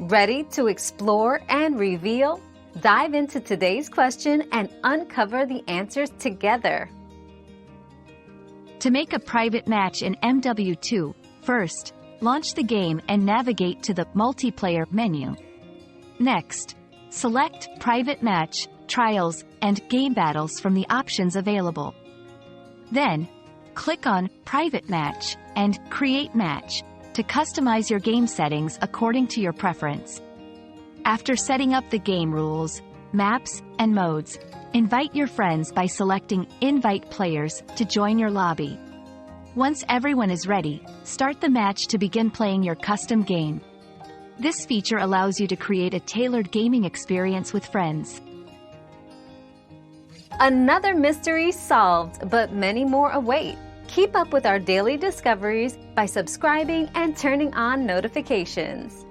Ready to explore and reveal? Dive into today's question and uncover the answers together. To make a private match in MW2, first, launch the game and navigate to the Multiplayer menu. Next, select Private Match, Trials, and Game Battles from the options available. Then, click on Private Match and Create Match to customize your game settings according to your preference. After setting up the game rules, maps, and modes, invite your friends by selecting Invite Players to join your lobby. Once everyone is ready, start the match to begin playing your custom game. This feature allows you to create a tailored gaming experience with friends. Another mystery solved, but many more await. Keep up with our daily discoveries by subscribing and turning on notifications.